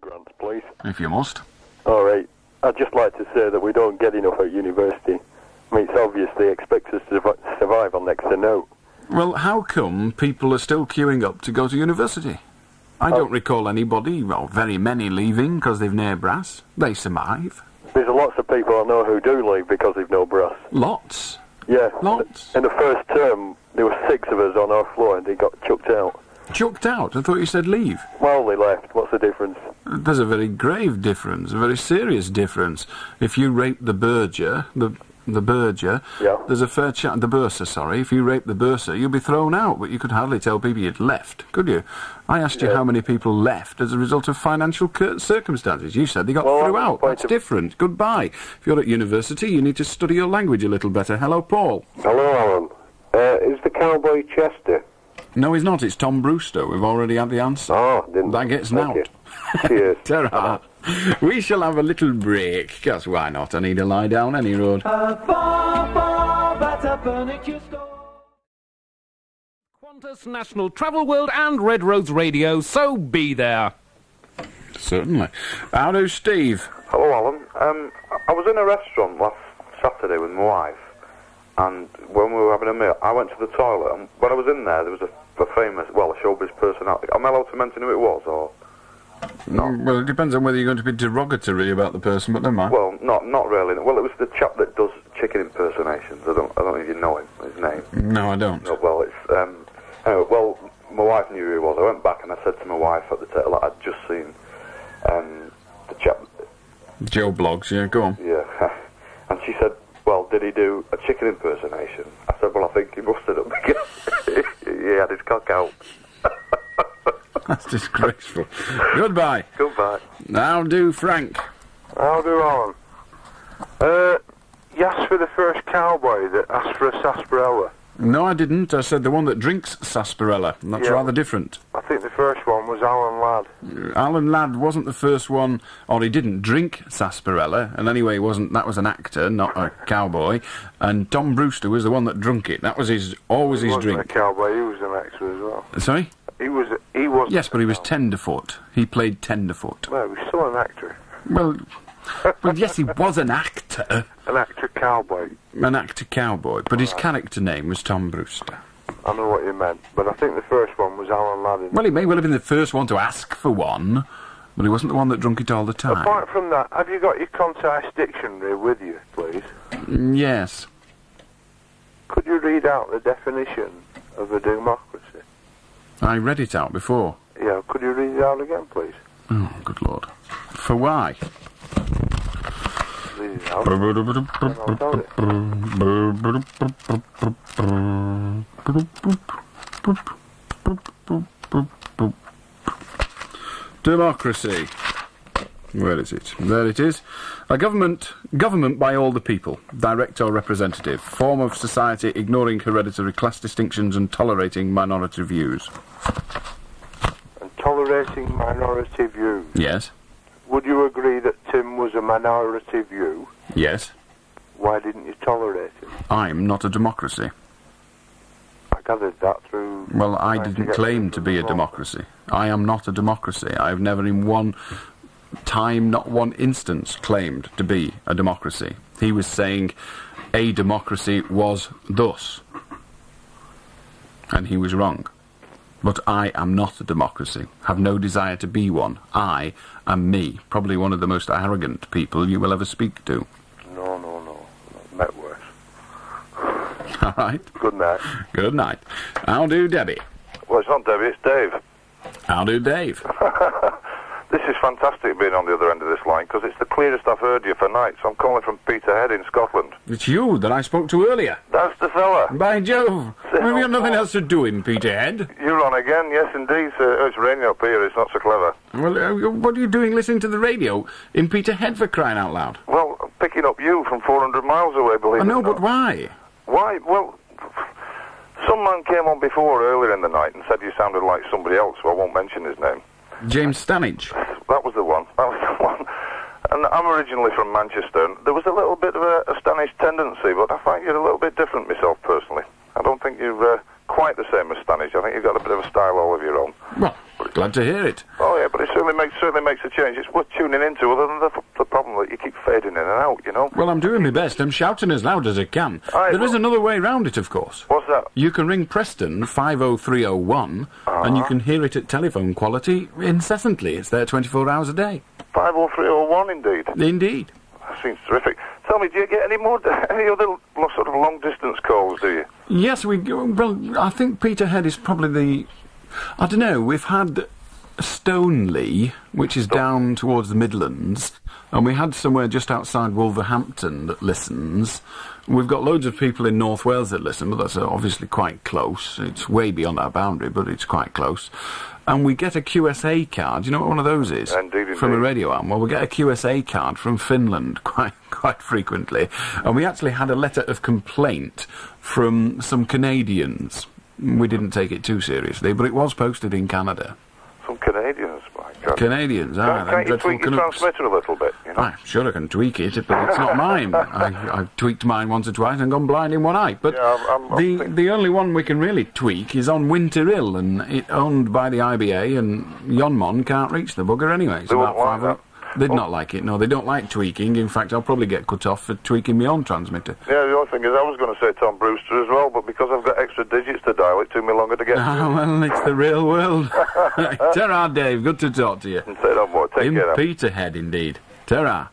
Grants, please. If you must. All right. I'd just like to say that we don't get enough at university. I mean, it's obvious they expect us to survive on next to no. Well, how come people are still queuing up to go to university? I don't recall anybody, well, very many leaving because they've no brass. They survive. There's lots of people I know who do leave because they've no brass. Lots? Yeah. Lots? In the first term, there were 6 of us on our floor and they got chucked out. Chucked out? I thought you said leave. Well, they left. What's the difference? There's a very grave difference, a very serious difference. If you rape the Berger, the Berger, yeah. There's a fair chance, the bursar, sorry, if you rape the bursar, you'll be thrown out, but you could hardly tell people you'd left, could you? I asked you how many people left as a result of financial circumstances. You said they got thrown out. That's different. Goodbye. If you're at university, you need to study your language a little better. Hello, Paul. Hello, Alan. Is the cowboy Chester? No, he's not. It's Tom Brewster. We've already had the answer. Oh, didn't... That gets nailed. Cheers. Ta-ra. We shall have a little break, because why not? I need to lie down any road. Qantas, National Travel World and Red Roads Radio, so be there. Certainly. How do, Steve? Hello, Alan. I was in a restaurant last Saturday with my wife, and when we were having a meal, I went to the toilet, and when I was in there, there was a famous, well, a showbiz personality. Am I allowed to mention who it was, or...? No. Well, it depends on whether you're going to be derogatory about the person, but never mind. Well, not really. Well, it was the chap that does chicken impersonations. I don't know if you know him, his name. No, I don't. No, well, it's, anyway, well, my wife knew who he was. I went back and I said to my wife at the table, I'd just seen, the chap... Joe Bloggs, yeah, go on. Yeah. And she said, well, did he do a chicken impersonation? I said, well, I think he must have done because he had his cock out. That's disgraceful. Goodbye. Goodbye. Now do, Frank. How do, Alan? You asked for the first cowboy that asked for a sarsaparilla. No, I didn't. I said the one that drinks sarsaparilla. That's rather different. I think the first one was Alan Ladd. Alan Ladd wasn't the first one, or he didn't drink sarsaparilla, and anyway, that was an actor, not a cowboy, and Tom Brewster was the one that drunk it. That was always his drink. He wasn't a cowboy, he was an actor as well. Sorry? He was. Yes, but he was tenderfoot. He played tenderfoot. No, he was still an actor. Well, yes, he was an actor. An actor cowboy. An actor cowboy, but his character name was Tom Brewster. I know what you meant, but I think the first one was Alan Ladd. Well, he may well have been the first one to ask for one, but he wasn't the one that drunk it all the time. Apart from that, have you got your concise dictionary with you, please? Yes. Could you read out the definition of a democracy? I read it out before. Yeah, could you read it out again, please? Oh, good Lord. For why? Read it out. And I'll tell you. Democracy. Where is it? There it is. A government by all the people, direct or representative, form of society ignoring hereditary class distinctions and tolerating minority views. And tolerating minority views? Yes. Would you agree that Tim was a minority view? Yes. Why didn't you tolerate him? I'm not a democracy. I gathered that through... Well, I didn't claim to be a democracy. I am not a democracy. I have never in one time, not one instance, claimed to be a democracy. He was saying a democracy was thus. And he was wrong. But I am not a democracy, have no desire to be one. I am me, probably one of the most arrogant people you will ever speak to. No. Met worse. All right. Good night. Good night. How do, Debbie? Well, it's not Debbie, it's Dave. How do, Dave? This is fantastic being on the other end of this line, because it's the clearest I've heard you for nights. I'm calling from Peterhead in Scotland. It's you that I spoke to earlier. That's the fella. By Jove. We've got nothing else to do in Peterhead. You're on again, yes indeed, sir. Oh, it's raining up here, it's not so clever. Well, what are you doing listening to the radio in Peterhead, for crying out loud? Well, I'm picking up you from 400 miles away, believe it or not. I know, but why? Why? Well, some man came on before earlier in the night and said you sounded like somebody else, so I won't mention his name. James Stanage. That was the one. And I'm originally from Manchester, and there was a little bit of a Stanish tendency, but I find you're a little bit different myself, personally. I don't think you're quite the same as Stanish. I think you've got a bit of a style all of your own. Well, but Glad to hear it. Oh, yeah, but it certainly makes a change. It's worth tuning into, other than the problem that you keep fading in and out, you know? Well, I'm doing my best. I'm shouting as loud as I can. There is another way round it, of course. What's that? You can ring Preston 50301, and you can hear it at telephone quality incessantly. It's there 24 hours a day. 50301, indeed. Indeed. That seems terrific. Tell me, do you get any other sort of long-distance calls, do you? Yes, well, I think Peterhead is probably the... I don't know, we've had Stoneleigh, which is down towards the Midlands, and we had somewhere just outside Wolverhampton that listens. We've got loads of people in North Wales that listen, but that's obviously quite close. It's way beyond our boundary, but it's quite close. And we get a QSA card. Do you know what one of those is? Indeed. From a radio arm. Well, we get a QSA card from Finland quite frequently. And we actually had a letter of complaint from some Canadians. We didn't take it too seriously, but it was posted in Canada. Some Canadians, my God. Canadians, Can't you tweak your transmitter a little bit, you know? I'm sure I can tweak it, but it's not mine. I've tweaked mine once or twice and gone blind in one eye. But the only one we can really tweak is on Winter Hill, and it's owned by the IBA, and Yonmon can't reach the bugger anyway. They won't like that. They'd not like it. No, they don't like tweaking. In fact, I'll probably get cut off for tweaking my own transmitter. Yeah, the other thing is, I was going to say Tom Brewster as well, but because I've got extra digits to dial, it took me longer to get to. Well, it's the real world. Ta-ra, Dave. Good to talk to you. And say no more. Take care. Peterhead, indeed. Ta-ra.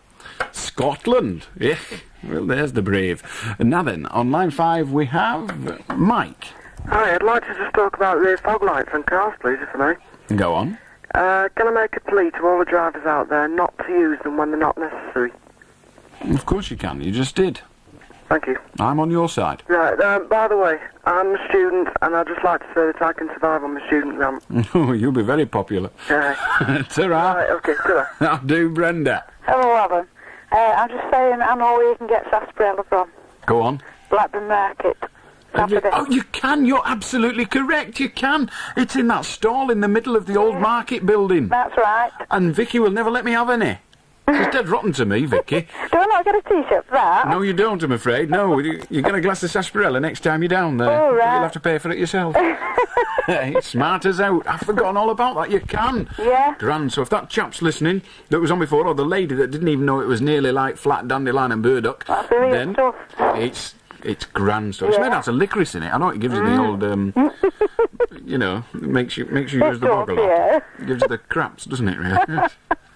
Scotland. Yeah. Well, there's the brave. And now then, on line 5 we have Mike. Hi, I'd like to just talk about the fog lights and cars, please, if I may. Go on. Can I make a plea to all the drivers out there not to use them when they're not necessary? Of course you can. You just did. Thank you. I'm on your side. Right, by the way, I'm a student, and I'd just like to say that I can survive on my student grant. Oh, you'll be very popular. Ta-ra. Right, okay, ta-ra. I'll do, Brenda. Hello, Alan. I'm just saying I know where you can get sarsaparilla from. Go on. Blackburn Market. Saturday. Oh, you can. You're absolutely correct. You can. It's in that stall in the middle of the old market building. That's right. And Vicky will never let me have any. She's dead rotten to me, Vicky. Do I not get a T-shirt for that? No, you don't, I'm afraid. No, you get a glass of sarsaparilla next time you're down there. Oh, right. You'll have to pay for it yourself. It's smart as out. I've forgotten all about that. You can. Yeah. Grand. So if that chap's listening that was on before, or the lady that didn't even know it was nearly like flat dandelion and burdock, that's really then tough. It's grand stuff. It's made out of licorice in it. I know it gives you the old, you know, makes you use the bog a lot. Yeah. It gives you the craps, doesn't it, really?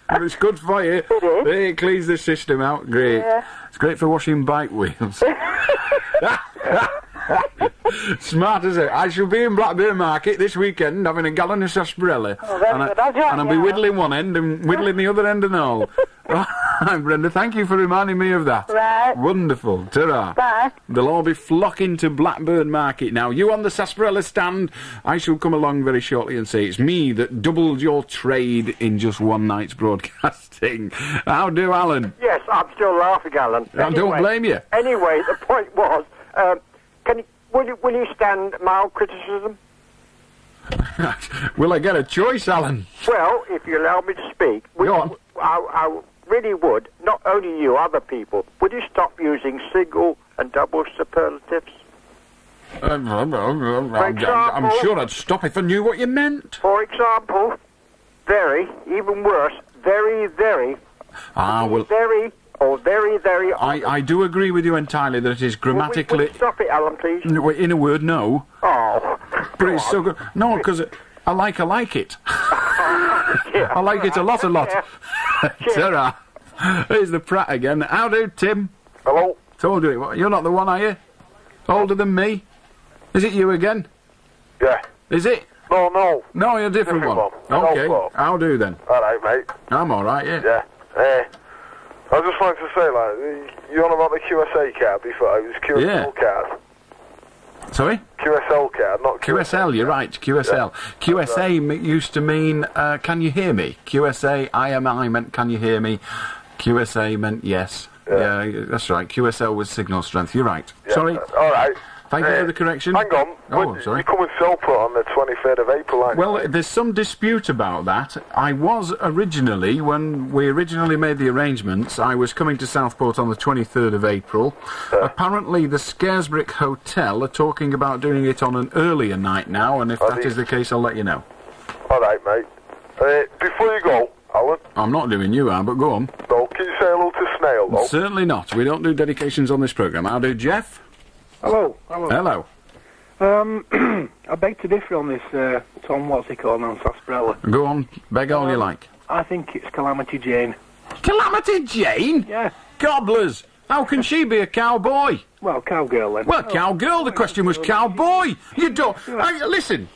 But it's good for you. It is. It cleans the system out. Great. Yeah. It's great for washing bike wheels. Smart as it. I shall be in Blackburn Market this weekend having a gallon of sarsaparilla. Oh, very good. I'll be whittling one end and whittling the other end and all. Right, Brenda, thank you for reminding me of that. Right. Wonderful. Ta-ra. Bye. They'll all be flocking to Blackburn Market now. You on the sarsaparilla stand. I shall come along very shortly and say it's me that doubled your trade in just one night's broadcasting. How do, Alan? Yes, I'm still laughing, Alan. I don't blame you. Anyway, the point was, will you stand mild criticism? Will I get a choice, Alan? Well, if you allow me to speak, Go on. I really would, not only you, other people, would you stop using single and double superlatives? I'm sure I'd stop if I knew what you meant. For example, very, even worse, very, very, very, or very, very... I do agree with you entirely that it is grammatically... Will you stop it, Alan, please? In a word, no. Oh, but it's so good. No, because I like it. I like it a lot. Ta-ra. Here's the Pratt again. How do, Tim? Hello? Told you. You're not the one, are you? Older than me? Is it you again? Yeah. Is it? No. No, you're a different one. Okay. How do then? All right, mate. I'm all right, yeah. Yeah. I'd just like to say, like, you're on about the QSA card before. It was QSL card. Sorry? QSL card, not QSL, you're right, QSL. Yeah. QSA used to mean, can you hear me? QSA, IMI meant, can you hear me? QSA meant yes. Yeah, that's right. QSL was signal strength. You're right. Yeah. Sorry. All right. Thank you for the correction. Hang on. Oh, sorry. You come with Selport on the 23rd of April, aren't you? Well, there's some dispute about that. I was originally, when we originally made the arrangements, I was coming to Southport on the 23rd of April. Apparently, the Scaresbrick Hotel are talking about doing it on an earlier night now, and if that is the case, I'll let you know. All right, mate. Before you go, Alan. I'm not doing you, but go on. No, can you say hello to Snail, though? Certainly not. We don't do dedications on this programme. How do, Jeff? Hello. Hello. I beg to differ on this, Tom, what's he called now, Sarsaparilla? Go on, beg all you like. I think it's Calamity Jane. Calamity Jane? Yeah. Gobblers! How can she be a cowboy? Well, cowgirl then. Well, cowgirl, the question was cowboy. You don't... Listen.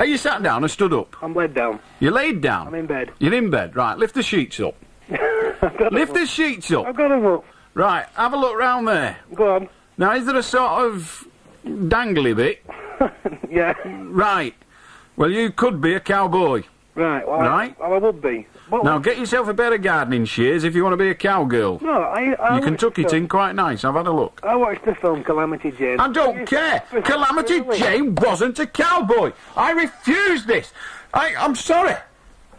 Are you sat down or stood up? I'm laid down. You laid down? I'm in bed. You're in bed, right, lift the sheets up. Lift the sheets up. I've got them up. Right, have a look round there. Go on. Now, is there a sort of dangly bit? Yeah. Right. Well, you could be a cowboy. Right, well, right? I would be. Now, get yourself a pair of gardening shears if you want to be a cowgirl. No, you can tuck it in quite nice. I've had a look. I watched the film Calamity Jane. I don't care. Calamity Jane wasn't a cowboy. I refuse this. I'm sorry.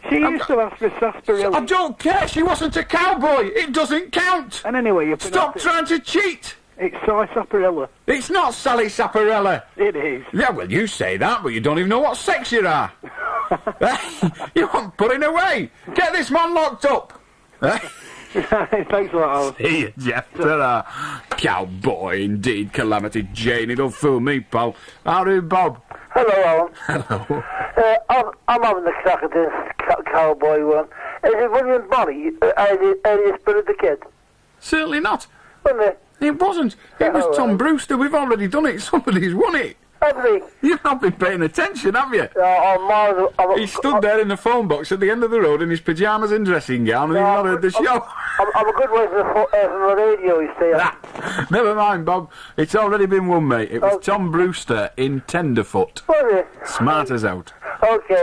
She used to ask for sarsaparilla. I don't care. She wasn't a cowboy. It doesn't count. And anyway, you stop trying to cheat. It's Sally Saparilla. It's not Sally Saparilla. It is. Yeah, well, you say that, but you don't even know what sex you are. You want putting away. Get this man locked up. Thanks a lot, Alan. See you, Jeff. Ta-ra. Cowboy, indeed. Calamity Jane. It'll fool me, pal. Howdy, Bob. Hello, Alan. Hello. I'm having the crack at this cowboy one. Is it William Bonney, alias Spirit the Kid? Certainly not. Wasn't it? It wasn't. It was Tom Brewster. We've already done it. Somebody's won it. Have we? You've not been paying attention, have you? He stood there in the phone box at the end of the road in his pyjamas and dressing gown, and he's not heard the show. I'm a good way from the radio, you see. Never mind, Bob. It's already been won, mate. It was Tom Brewster in Tenderfoot. Was it? Smart as out. Okay.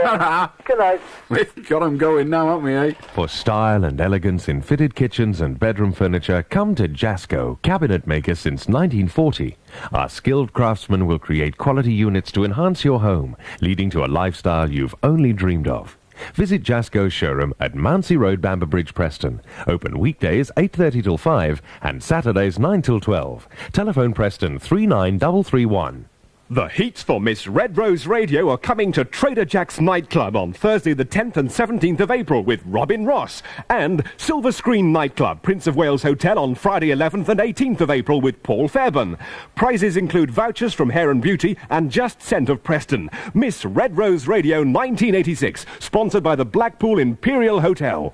Good night. We've got 'em going now, haven't we, eh? For style and elegance in fitted kitchens and bedroom furniture, come to Jasco, cabinet maker since 1940. Our skilled craftsmen will create quality units to enhance your home, leading to a lifestyle you've only dreamed of. Visit Jasco's showroom at Mounsey Road, Bamber Bridge, Preston. Open weekdays 8:30 till 5 and Saturdays 9 till 12. Telephone Preston 39331. The heats for Miss Red Rose Radio are coming to Trader Jack's nightclub on Thursday the 10th and 17th of April with Robin Ross, and Silver Screen Nightclub, Prince of Wales Hotel on Friday 11th and 18th of April with Paul Fairbairn. Prizes include vouchers from Hair and Beauty and Just Scent of Preston. Miss Red Rose Radio 1986, sponsored by the Blackpool Imperial Hotel.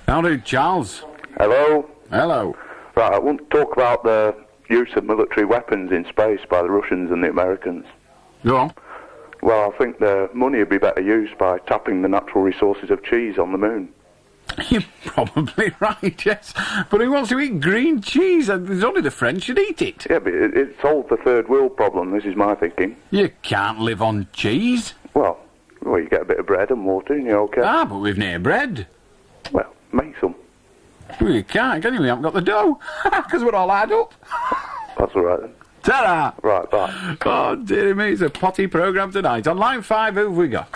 Howdy, Charles. Hello. Hello. Right, I want to talk about the use of military weapons in space by the Russians and the Americans. Go on. Well, I think the money would be better used by tapping the natural resources of cheese on the moon. You're probably right, yes. But who wants to eat green cheese? There's only the French who'd eat it. Yeah, but it solved the third world problem, this is my thinking. You can't live on cheese. Well, you get a bit of bread and water and you're okay. Ah, but we've no bread. Well, make some. Well, you can't, can you? We haven't got the dough. Because we're all add up. That's all right then. Ta-da! Right, bye. Oh, dear me, it's a potty programme tonight. On line 5, who have we got?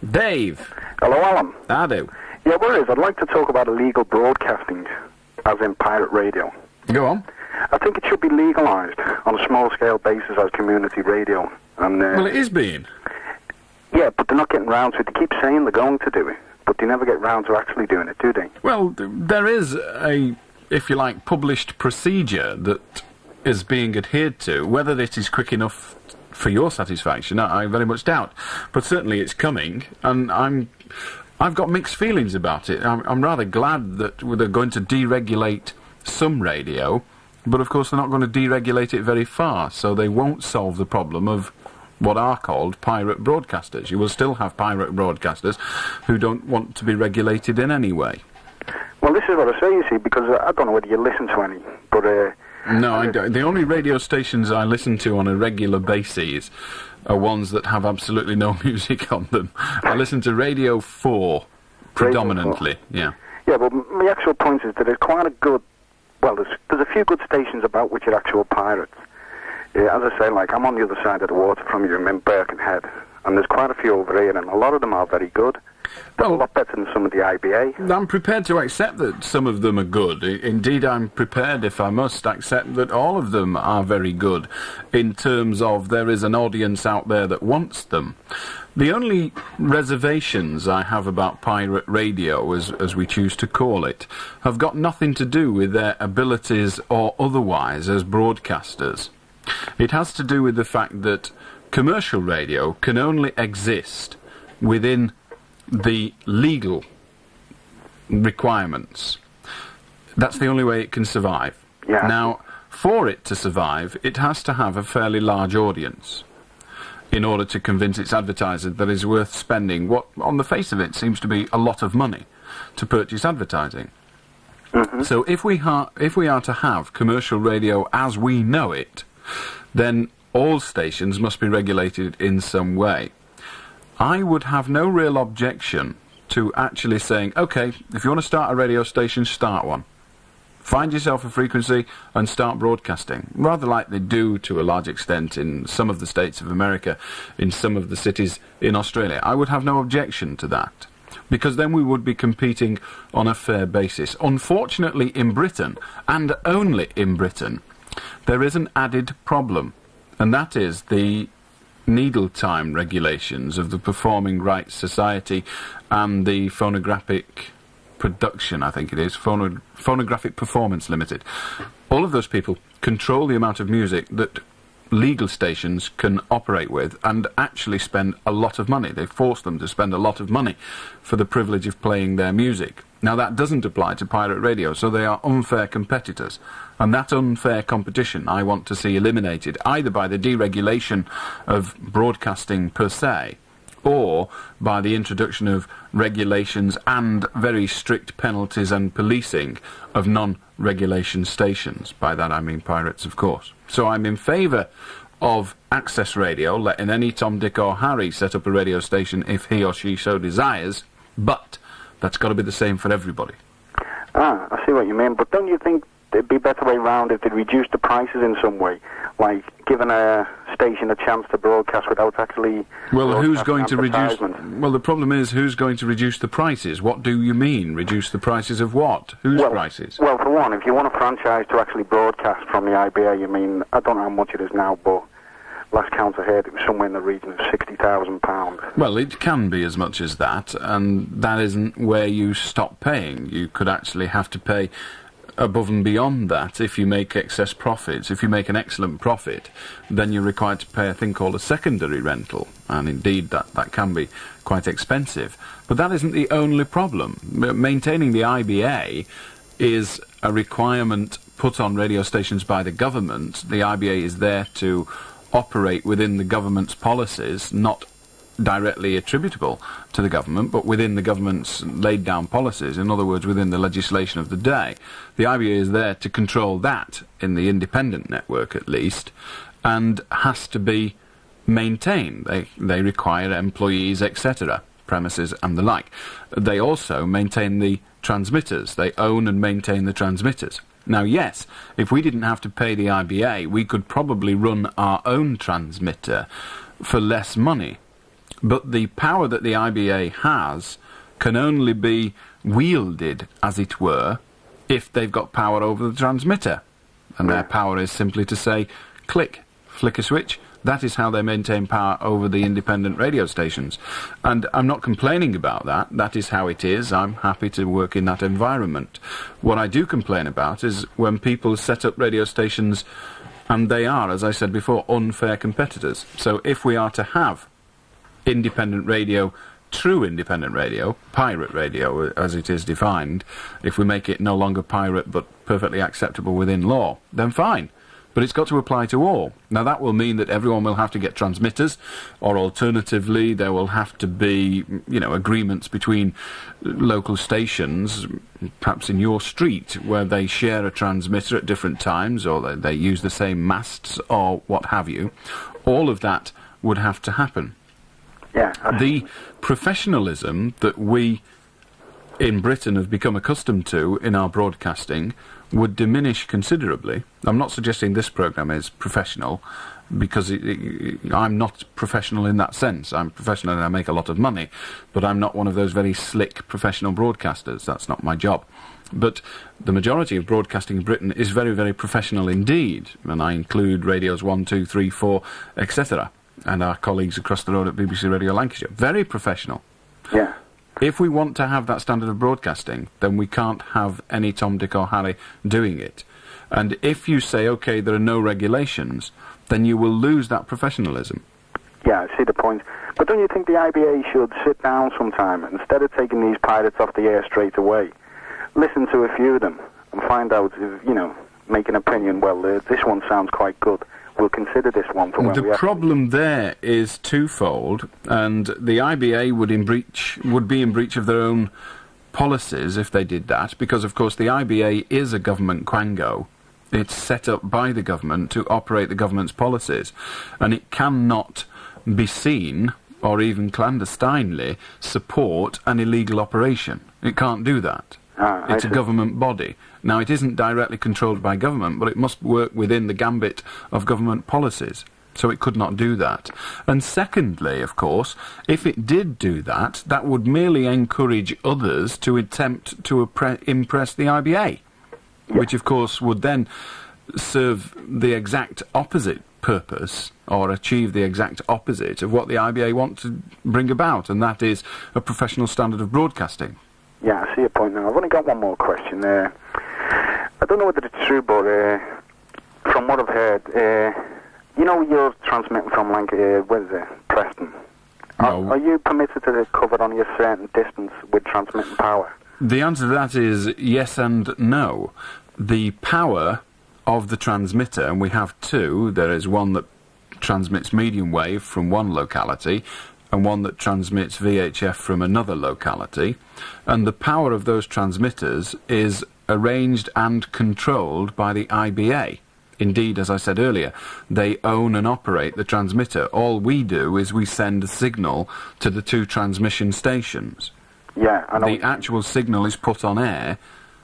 Dave. Hello, Alan. I do. Yeah, what it is, I'd like to talk about illegal broadcasting, as in pirate radio. Go on. I think it should be legalised on a small-scale basis as community radio. And, well, it is being. Yeah, but they're not getting round to it. They keep saying they're going to do it, but they never get round to actually doing it, do they? Well, there is a, if you like, published procedure that is being adhered to. Whether it is quick enough for your satisfaction, I very much doubt. But certainly it's coming, and I've got mixed feelings about it. I'm rather glad that they're going to deregulate some radio, but of course they're not going to deregulate it very far, so they won't solve the problem of what are called pirate broadcasters. You will still have pirate broadcasters who don't want to be regulated in any way. Well, this is what I say, you see, because I don't know whether you listen to any, but... No, I don't. The only radio stations I listen to on a regular basis are ones that have absolutely no music on them. I listen to Radio 4, predominantly, yeah. Yeah, but my actual point is that there's quite a good... Well, there's a few good stations about which are actual pirates. Yeah, as I say, like, I'm on the other side of the water from you, I'm in Birkenhead, and there's quite a few over here, and a lot of them are very good. They're a lot better than some of the IBA. I'm prepared to accept that some of them are good. Indeed, I'm prepared, if I must, accept that all of them are very good in terms of there is an audience out there that wants them. The only reservations I have about pirate radio, as we choose to call it, have got nothing to do with their abilities or otherwise as broadcasters. It has to do with the fact that commercial radio can only exist within the legal requirements. That's the only way it can survive. Yeah. Now, for it to survive, it has to have a fairly large audience in order to convince its advertisers that it's worth spending what, on the face of it, seems to be a lot of money to purchase advertising. Mm-hmm. So if we are to have commercial radio as we know it, then all stations must be regulated in some way. I would have no real objection to actually saying, OK, if you want to start a radio station, start one. Find yourself a frequency and start broadcasting, rather like they do to a large extent in some of the states of America, in some of the cities in Australia. I would have no objection to that, because then we would be competing on a fair basis. Unfortunately, in Britain, and only in Britain, there is an added problem, and that is the needle time regulations of the Performing Rights Society and the Phonographic Production, I think it is, Phonographic Performance Limited. All of those people control the amount of music that legal stations can operate with and actually spend a lot of money. They force them to spend a lot of money for the privilege of playing their music. Now, that doesn't apply to pirate radio, so they are unfair competitors. And that unfair competition I want to see eliminated, either by the deregulation of broadcasting per se, or by the introduction of regulations and very strict penalties and policing of non-regulation stations. By that I mean pirates, of course. So I'm in favour of access radio, letting any Tom, Dick or Harry set up a radio station if he or she so desires, but that's got to be the same for everybody. Ah, I see what you mean, but don't you think it'd be a better way round if they reduced the prices in some way, like giving a station a chance to broadcast without actually... Well, who's going to reduce... Well, the problem is, who's going to reduce the prices? What do you mean, reduce the prices of what? Whose prices? Well, for one, if you want a franchise to actually broadcast from the IBA, you mean, I don't know how much it is now, but last count I heard it was somewhere in the region of £60,000. Well, it can be as much as that, and that isn't where you stop paying. You could actually have to pay above and beyond that if you make excess profits. If you make an excellent profit, then you're required to pay a thing called a secondary rental, and indeed that can be quite expensive. But that isn't the only problem. Maintaining the IBA is a requirement put on radio stations by the government. The IBA is there to operate within the government's policies, not directly attributable to the government, but within the government's laid down policies, in other words, within the legislation of the day. The IBA is there to control that, in the independent network at least, and has to be maintained. They require employees, etc., premises and the like. They also maintain the transmitters. They own and maintain the transmitters. Now, yes, if we didn't have to pay the IBA, we could probably run our own transmitter for less money. But the power that the IBA has can only be wielded, as it were, if they've got power over the transmitter. And their power is simply to say, click, flick a switch. That is how they maintain power over the independent radio stations. And I'm not complaining about that. That is how it is. I'm happy to work in that environment. What I do complain about is when people set up radio stations and they are, as I said before, unfair competitors. So if we are to have independent radio, true independent radio, pirate radio as it is defined, if we make it no longer pirate but perfectly acceptable within law, then fine. But it's got to apply to all. Now that will mean that everyone will have to get transmitters, or alternatively there will have to be, agreements between local stations, perhaps in your street, where they share a transmitter at different times, or they use the same masts, or what have you. All of that would have to happen. Yeah. The professionalism that we in Britain have become accustomed to in our broadcasting would diminish considerably. I'm not suggesting this programme is professional. because I'm not professional in that sense. I'm professional and I make a lot of money, but I'm not one of those very slick professional broadcasters. That's not my job. But the majority of broadcasting in Britain is very, very professional indeed, and I include radios 1, 2, 3, 4, etc., and our colleagues across the road at BBC Radio Lancashire. Very professional. Yeah. If we want to have that standard of broadcasting, then we can't have any Tom, Dick or Harry doing it. And if you say, OK, there are no regulations, then you will lose that professionalism. Yeah, I see the point. But don't you think the IBA should sit down sometime, and instead of taking these pirates off the air straight away, listen to a few of them and find out, if, you know, make an opinion, well, this one sounds quite good. We'll consider this one for when the problem there is twofold, and the IBA would be in breach of their own policies if they did that, because, of course, the IBA is a government quango. It's set up by the government to operate the government's policies, and it cannot be seen, or even clandestinely, support an illegal operation. It can't do that. It's a government body. Now, it isn't directly controlled by government, but it must work within the gambit of government policies. So it could not do that. And secondly, of course, if it did do that, that would merely encourage others to attempt to impress the IBA, which, of course, would then serve the exact opposite purpose, or achieve the exact opposite of what the IBA want to bring about, and that is a professional standard of broadcasting. Yeah, I see your point now. I've only got one more question. I don't know whether it's true, but from what I've heard, you know, you're transmitting from Preston. No. Are you permitted to cover only a certain distance with transmitting power? The answer to that is yes and no. The power of the transmitter, and we have two, there is one that transmits medium wave from one locality, and one that transmits VHF from another locality, and the power of those transmitters is arranged and controlled by the IBA. Indeed, as I said earlier, they own and operate the transmitter. All we do is we send a signal to the two transmission stations. Yeah, I know. The actual signal is put on air,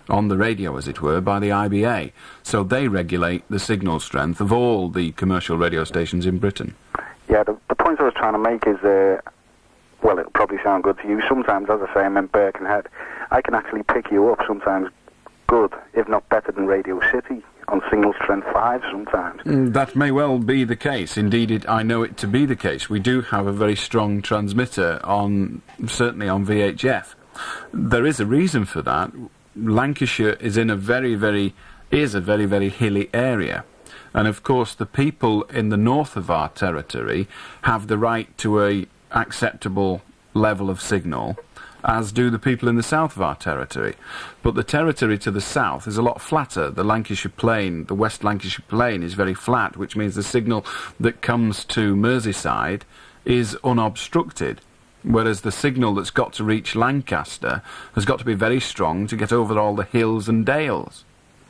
on the radio, as it were, by the IBA. So they regulate the signal strength of all the commercial radio stations in Britain. Yeah, the point I was trying to make is, well, it'll probably sound good to you. Sometimes, as I say, I'm in Birkenhead. I can actually pick you up sometimes good, if not better than Radio City, on single strength 5 sometimes. That may well be the case. Indeed, I know it to be the case. We do have a very strong transmitter, certainly on VHF. There is a reason for that. Lancashire is in a very, very hilly area. And of course, the people in the north of our territory have the right to a acceptable level of signal, as do the people in the south of our territory. But the territory to the south is a lot flatter. The Lancashire Plain, the West Lancashire Plain, is very flat, which means the signal that comes to Merseyside is unobstructed, whereas the signal that's got to reach Lancaster has got to be very strong to get over all the hills and dales.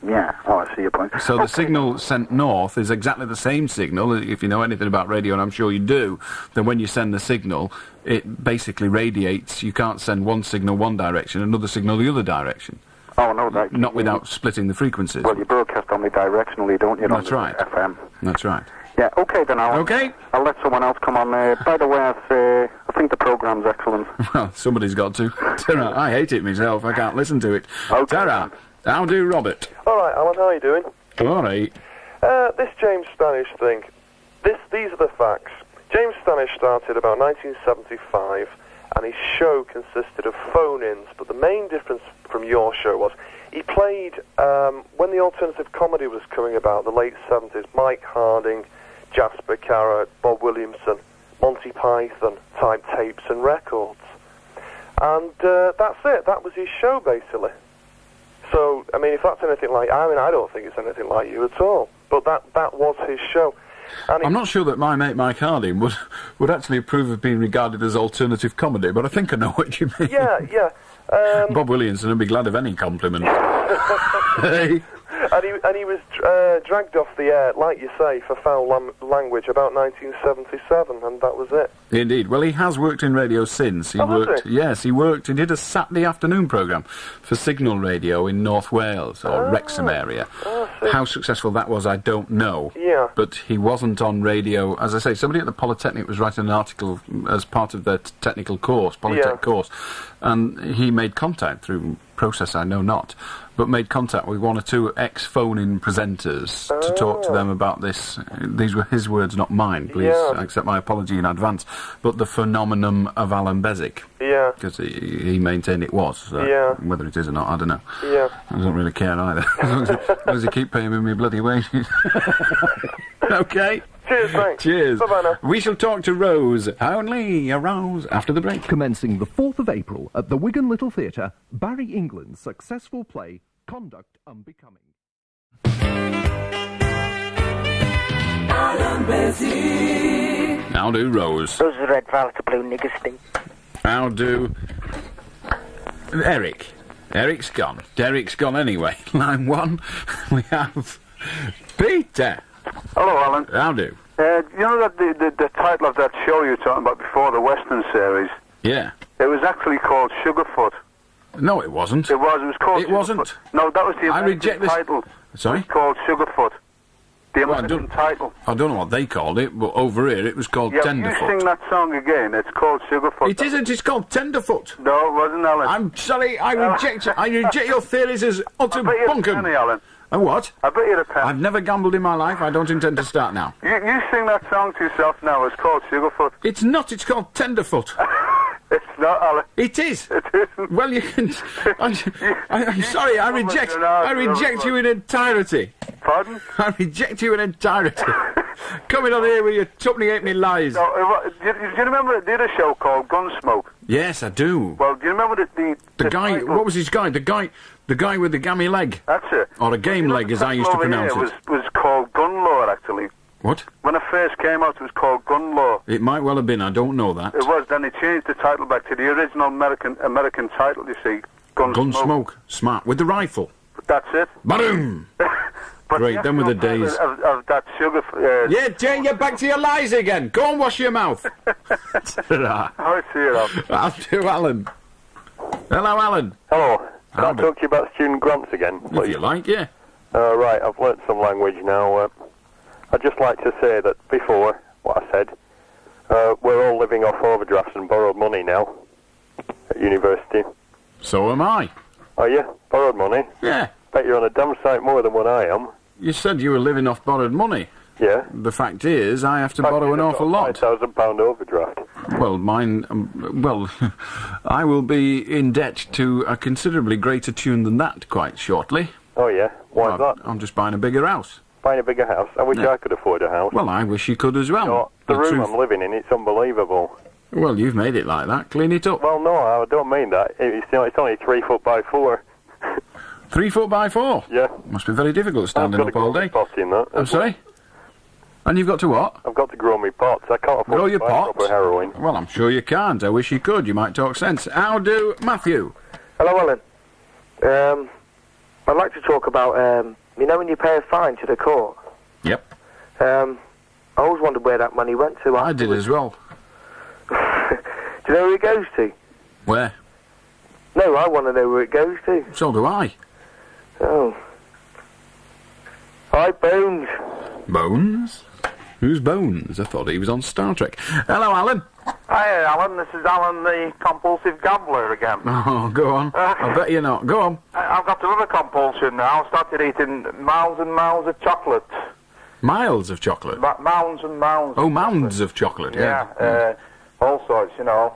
Yeah, I see your point. So the signal sent north is exactly the same signal, if you know anything about radio, and I'm sure you do, then when you send the signal, it basically radiates. You can't send one signal one direction, another signal the other direction. Oh, no, that... Not without splitting the frequencies. Well, you broadcast only directionally, don't you? That's right. FM. That's right. Yeah, okay then, I'll let someone else come on. By the way, I think the programme's excellent. Well, somebody's got to. Tara, I hate it myself. I can't listen to it. Okay. Tara, how do, Robert? All right, Alan, how are you doing? All right. This James Stanish thing, these are the facts. James Stanish started about 1975, and his show consisted of phone-ins, but the main difference from your show was he played, when the alternative comedy was coming about, the late 70s, Mike Harding, Jasper Carrot, Bob Williamson, Monty Python type tapes and records. And that's it. That was his show, basically. So, I mean, if that's anything like... I mean, I don't think it's anything like you at all. But that was his show. And I'm not sure that my mate Mike Harding would actually approve of being regarded as alternative comedy, but I think I know what you mean. Yeah. Bob Williamson would be glad of any compliment. Hey? and he was dragged off the air, like you say, for foul language about 1977, and that was it. Indeed. Well, he has worked in radio since. He worked. Yes, he worked. He did a Saturday afternoon programme for Signal Radio in North Wales or Wrexham area. How successful that was, I don't know. Yeah. But he wasn't on radio. As I say, somebody at the Polytechnic was writing an article as part of their technical course, Polytech course, and he made contact through process I know not, but made contact with one or two ex-phone-in presenters to talk to them about this. These were his words, not mine. Please accept my apology in advance. But the phenomenon of Allan Beswick. Yeah. Because he maintained it was. Whether it is or not, I don't know. Yeah. I don't really care either. As long as he keep paying me my bloody wages. Okay. Cheers, thanks. Cheers. Bye-bye now. We shall talk to Rose, only a Rose, after the break. Commencing the 4th of April at the Wigan Little Theatre, Barry England's successful play, Conduct Unbecoming. Allan Beswick. How do, Rose? Rose is red violet, a blue nigger stink. How do... Eric. Eric's gone. Derek's gone anyway. Line 1, we have... Peter. Hello, Alan. How do? You know that the title of that show you were talking about before, the Western series? Yeah. It was actually called Sugarfoot. No, it wasn't. It was called It wasn't. Sugarfoot. No, that was the American title. Sorry? It was called Sugarfoot. The American title. I don't know what they called it, but over here it was called Tenderfoot. You sing that song again, it's called Sugarfoot. It isn't, it's called Tenderfoot. No, it wasn't, Alan. I'm sorry, I reject your theories as utter bunkum. Alan. A what? I bet you a pen. I've never gambled in my life. I don't intend to start now. You sing that song to yourself now. It's called Sugarfoot. It's not. It's called Tenderfoot. It's not, Alan. It is. It isn't. Well, you can... I'm sorry. I reject you in entirety. Pardon? I reject you in entirety. Coming on here with your tuppenny halfpenny lies. No, do you remember they did a show called Gunsmoke? Yes, I do. Well, do you remember the guy? Title? What was his guy? The guy with the gammy leg. That's it. Or a game leg, as I used to pronounce it. It was called Gun Law, actually. What? When it first came out, it was called Gun Law. It might well have been. I don't know that. It was. Then they changed the title back to the original American title. You see, Gunsmoke. Smart with the rifle. That's it. Boom. Great, then with the days. Of that sugar... Yeah, Jane, get back to your lies again. Go and wash your mouth. I'll see you, Alan. I'll do, Alan. Hello, Alan. Hello. Can I talk to you about student grants again, please? If you like, yeah. Right, I've learnt some language now. I'd just like to say that before, what I said, we're all living off overdrafts and borrowed money now at university. So am I. Are you? Borrowed money? Yeah. Bet you're on a damn sight more than what I am. You said you were living off borrowed money. Yeah. The fact is, I have to borrow an awful lot. £5,000 overdraft. Well, mine... I will be in debt to a considerably greater tune than that quite shortly. Oh, yeah? Why is that? I'm just buying a bigger house. Buying a bigger house? I wish I could afford a house. Well, I wish you could as well. You know, the room I'm living in, it's unbelievable. Well, you've made it like that. Clean it up. Well, no, I don't mean that. It's only 3 foot by 4. 3 foot by 4? Yeah. Must be very difficult standing up all day. I've got to grow my pots in that. I'm sorry? And you've got to what? I've got to grow my pots. I can't afford to buy proper heroin. Well, I'm sure you can't. I wish you could. You might talk sense. How do Matthew? Hello, Alan. I'd like to talk about, you know when you pay a fine to the court? Yep. I always wondered where that money went to. I did as well. Do you know where it goes to? Where? No, I want to know where it goes to. So do I. Oh. Hi, Bones. Bones? Who's Bones? I thought he was on Star Trek. Hello, Alan. Hi, Alan. This is Alan, the compulsive gambler again. Oh, go on. I bet you're not. Go on. I've got another compulsion now. I started eating mounds and mounds of chocolate. Miles of chocolate? Mounds and mounds. Oh, mounds of chocolate, yeah. All sorts, you know.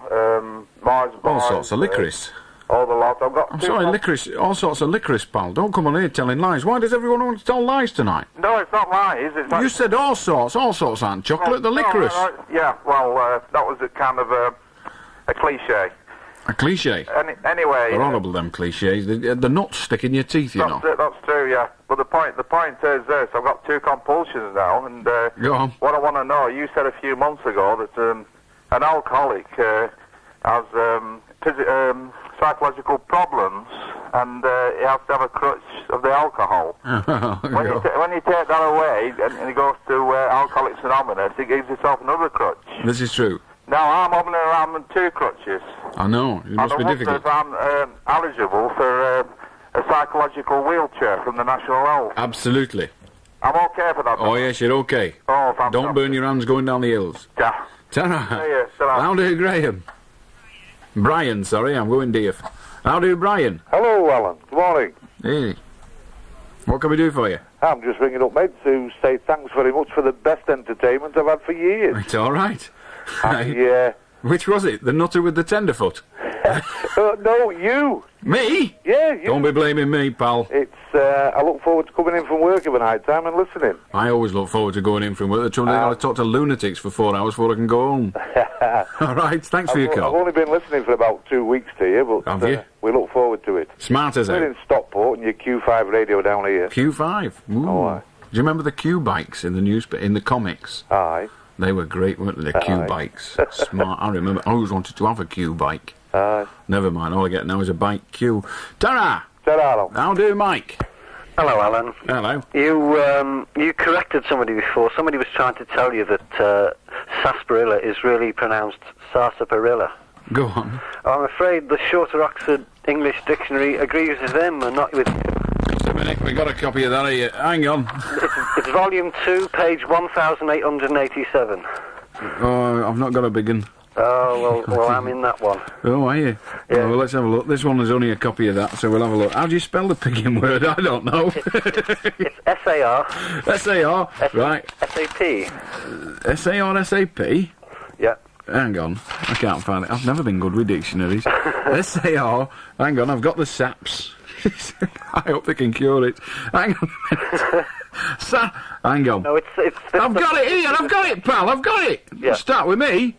Mars bars. All sorts of licorice. All the lot. I've got. I'm sorry, licorice. All sorts of licorice, pal. Don't come on here telling lies. Why does everyone want to tell lies tonight? No, it's not lies. It's like... You said all sorts. All sorts aren't chocolate. The licorice. Yeah. Well, that was a kind of a cliche. A cliche. Anyway. They're horrible, them cliches. The nuts stick in your teeth, you know. That's true. Yeah. But the point is this: I've got 2 compulsions now, and go on. What I want to know. You said a few months ago that an alcoholic has psychological problems, and he has to have a crutch of the alcohol. When you take that away and he goes to Alcoholics Anonymous, he gives himself another crutch. This is true. Now I'm hobbling around with 2 crutches. I know, it must be difficult. If I'm eligible for a psychological wheelchair from the National Health. Absolutely. I'm okay for that. Oh, yes, you're okay. Oh, fantastic. Don't burn your hands going down the hills. Ta. Ta-ra. How do you, Graham? Brian, sorry, I'm going deaf. How do you, Brian? Hello, Alan. Good morning. Hey. What can we do for you? I'm just ringing up, mate, to say thanks very much for the best entertainment I've had for years. It's all right. Which was it? The nutter with the tenderfoot? No, you. Me? Yeah, you. Don't be blaming me, pal. It's, I look forward to coming in from work of a night time and listening. I always look forward to going in from work. The trouble is I talk to lunatics for 4 hours before I can go home. All right, thanks for your call. I've only been listening for about 2 weeks to you, but have you? We look forward to it. Smart as We're in Stockport and your Q5 radio down here. Q5? Ooh. Do you remember the Q bikes in the newspaper, in the comics? Aye. They were great, weren't they? The Q bikes. Smart. I remember. I always wanted to have a Q bike. Aye. Never mind. All I get now is a bike Q. Ta-ra! Ta-ra. How do, Mike? Hello, Alan. Hello. You corrected somebody before. Somebody was trying to tell you that sarsaparilla is really pronounced sarsaparilla. Go on. I'm afraid the Shorter Oxford English Dictionary agrees with them and not with... Just a minute, we got a copy of that here. Hang on. It's volume 2, page 1887. Oh, I've not got a big one. Oh, well, I'm in that one. Oh, are you? Yeah. Oh, well, let's have a look. This one is only a copy of that, so we'll have a look. How do you spell the pidgin word? I don't know. It's S-A-R. S-A-R, right. S-A-P. S-A-R, S-A-P? Yeah. Hang on, I can't find it. I've never been good with dictionaries. S-A-R, hang on, I've got the SAPs. I hope they can cure it. Hang on a minute. Hang on. No, it's I've got it here, I've got it, pal, I've got it. Yeah. Start with me.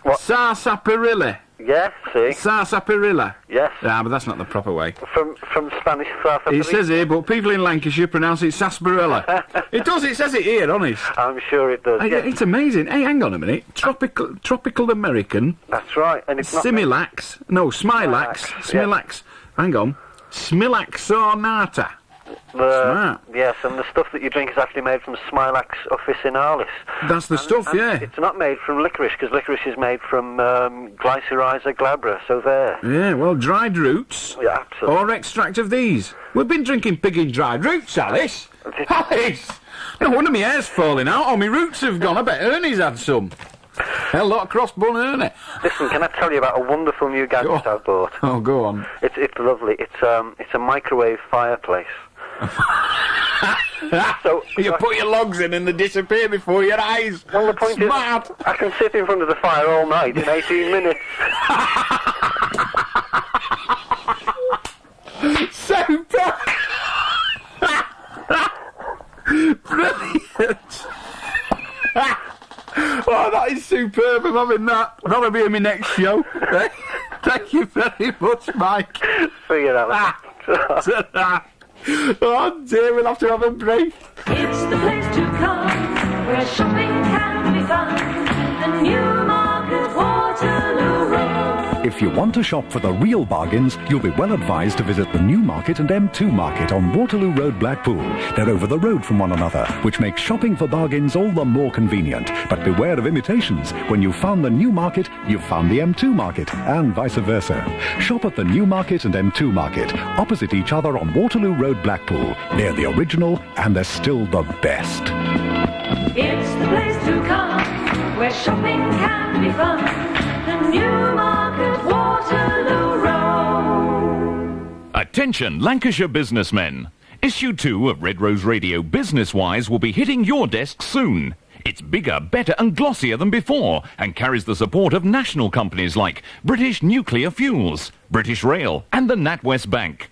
What? Sarsaparilla. Yes, see? Sarsaparilla. Yes. Ah, but that's not the proper way. From Spanish sarsaparilla. It says here, but people in Lancashire pronounce it sarsaparilla. It does, it says it here, honest. I'm sure it does, yes. It's amazing. Hey, hang on a minute. Tropical American. That's right, and it's not... Similax. No, Smilax. Smilax. Yeah. Hang on. Smilax ornata. Smart. Yes, and the stuff that you drink is actually made from Smilax officinalis. That's the stuff, yeah. It's not made from licorice, because licorice is made from Glycyrrhiza glabra, so there. Yeah, well, dried roots. Yeah, absolutely. Or extract of these. We've been drinking pig dried roots, Alice. Alice! No wonder my hair's falling out, or my roots have gone. I bet Ernie's had some. Hell, lot of crossbone Ernie. Listen, can I tell you about a wonderful new gadget I've bought? Oh, go on. It's lovely. It's a microwave fireplace. So you put your logs in and they disappear before your eyes. Well, the point is, I can sit in front of the fire all night in 18 minutes. Super! Brilliant! Oh, that is superb. I'm having that. That'll be in my next show. Thank you very much, Mike. See you later. Oh dear, we'll have to have a break. It's the place to come, where shopping can be fun. The Newmarket Waterloo Road. If you want to shop for the real bargains, you'll be well advised to visit the Newmarket and M2 Market on Waterloo Road, Blackpool. They're over the road from one another, which makes shopping for bargains all the more convenient. But beware of imitations. When you've found the Newmarket, you've found the M2 Market, and vice versa. Shop at the Newmarket and M2 Market, opposite each other on Waterloo Road, Blackpool. They're the original, and they're still the best. It's the place to come, where shopping can be fun. The Newmarket Waterloo Road. Attention, Lancashire businessmen. Issue 2 of Red Rose Radio Business Wise will be hitting your desk soon. It's bigger, better and glossier than before and carries the support of national companies like British Nuclear Fuels, British Rail and the NatWest Bank.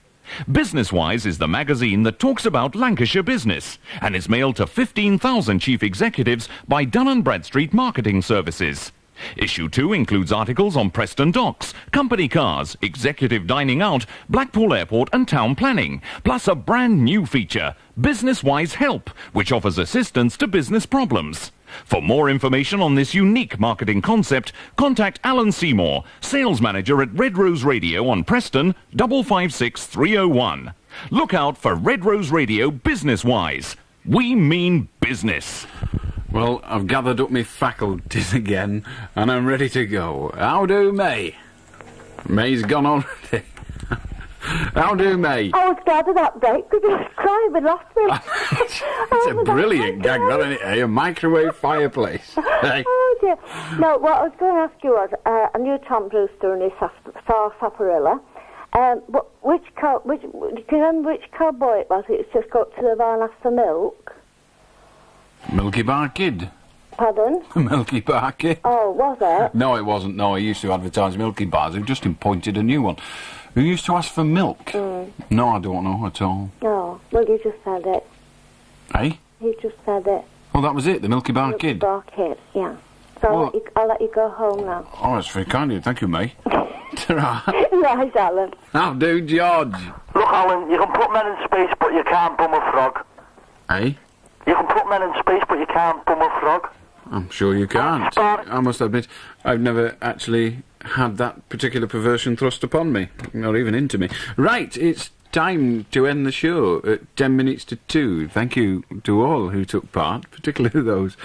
Business Wise is the magazine that talks about Lancashire business and is mailed to 15,000 chief executives by Dun & Bradstreet Marketing Services. Issue 2 includes articles on Preston Docks, company cars, executive dining out, Blackpool Airport and town planning, plus a brand new feature, Business Wise Help, which offers assistance to business problems. For more information on this unique marketing concept, contact Alan Seymour, sales manager at Red Rose Radio on Preston 556 301. Look out for Red Rose Radio Business Wise. We mean business. Well, I've gathered up my faculties again, and I'm ready to go. How do, May? May's gone already. How do, May? I was glad of that break because I was crying with laughter. It's a brilliant gag, that, isn't it? A microwave fireplace. Hey. Oh, dear. No, what I was going to ask you was, I knew Tom Brewster and he saw Sarsaparilla. But do you remember which cowboy it was? It's just got to the van after milk. Milky Bar Kid. Pardon? Milky Bar Kid. Oh, was it? No, it wasn't. No, he used to advertise Milky Bars. They've just appointed a new one. Who used to ask for milk? Mm. No, I don't know at all. Oh, well, you just said it. Eh? You just said it. Well, that was it, the Milky Bar Kid. Milky Bar Kid, yeah. So I'll let you go home now. Oh, that's very kind of you. Thank you, May. Right, Alan. How do, George? Look, Alan, you can put men in space, but you can't bum a frog. Eh? You can put men in space, but you can't bum a frog. I'm sure you can't. I must admit, I've never actually had that particular perversion thrust upon me, or even into me. Right, it's time to end the show at 10 minutes to 2. Thank you to all who took part, particularly those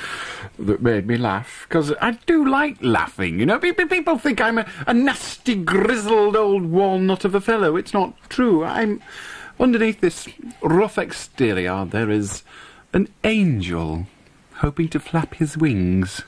that made me laugh, because I do like laughing, you know. People think I'm a nasty, grizzled old walnut of a fellow. It's not true. Underneath this rough exterior, there is an angel hoping to flap his wings.